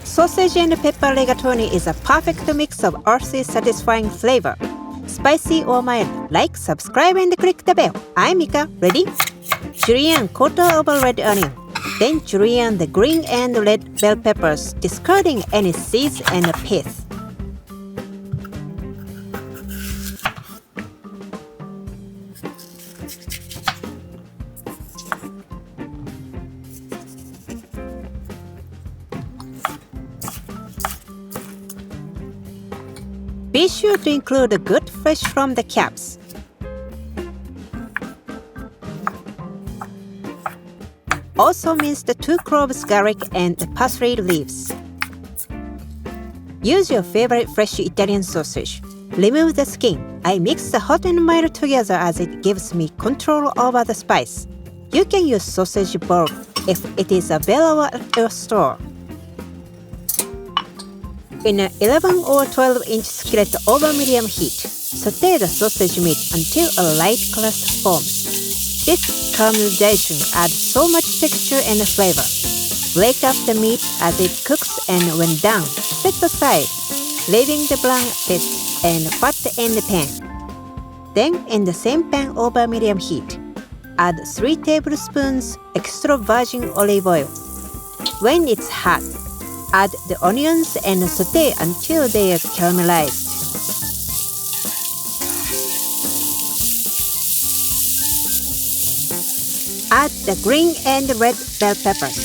Sausage and pepper rigatoni is a perfect mix of earthy, satisfying flavor. Spicy or mild, like, subscribe and click the bell. I'm Mika, ready? Julienne quarter of a red onion. Then julienne the green and red bell peppers, discarding any seeds and pith. Be sure to include the good flesh from the caps. Also mince the 2 cloves garlic and the parsley leaves. Use your favorite fresh Italian sausage. Remove the skin. I mix the hot and mild together as it gives me control over the spice. You can use sausage bulk if it is available at your store. In an 11 or 12-inch skillet over medium heat, sauté the sausage meat until a light crust forms. This caramelization adds so much texture and flavor. Break up the meat as it cooks and when done, set aside, leaving the brown bits and fat in the pan. Then in the same pan over medium heat, add 3 tablespoons extra virgin olive oil. When it's hot, add the onions and sauté until they are caramelized. Add the green and red bell peppers.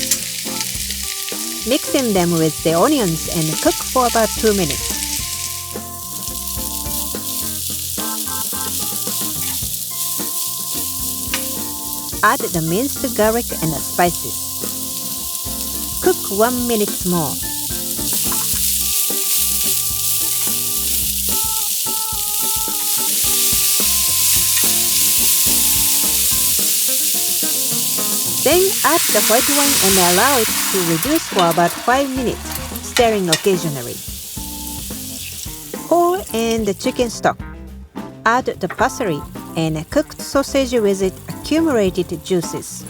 Mixing them with the onions and cook for about 2 minutes. Add the minced garlic and the spices. Cook 1 minute more. Then add the white wine and allow it to reduce for about 5 minutes, stirring occasionally. Pour in the chicken stock. Add the parsley and cooked sausage with its accumulated juices.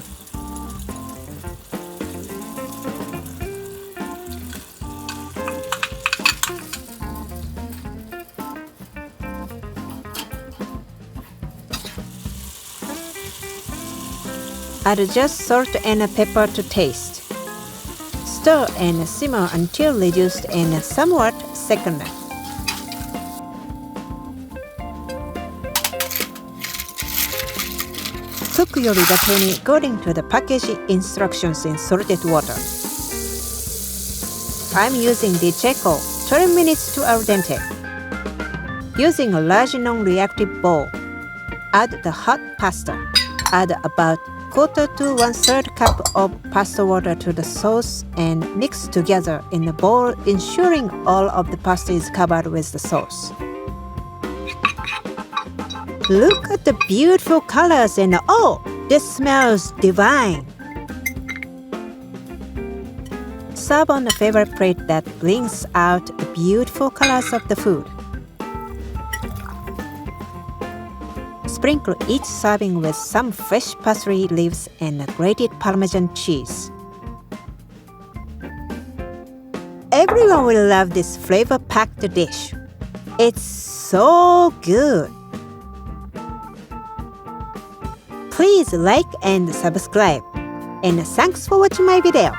Add just salt and pepper to taste. Stir and simmer until reduced and somewhat thickened. Cook your rigatoni according to the package instructions in salted water. I'm using DiCecco 12 minutes to al dente. Using a large non-reactive bowl, add the hot pasta. Add about 1/4 to 1/3 cup of pasta water to the sauce and mix together in the bowl, ensuring all of the pasta is covered with the sauce. Look at the beautiful colors and oh, this smells divine! Serve on a favorite plate that brings out the beautiful colors of the food. Sprinkle each serving with some fresh parsley leaves and grated Parmesan cheese. Everyone will love this flavor-packed dish. It's so good! Please like and subscribe. And thanks for watching my video.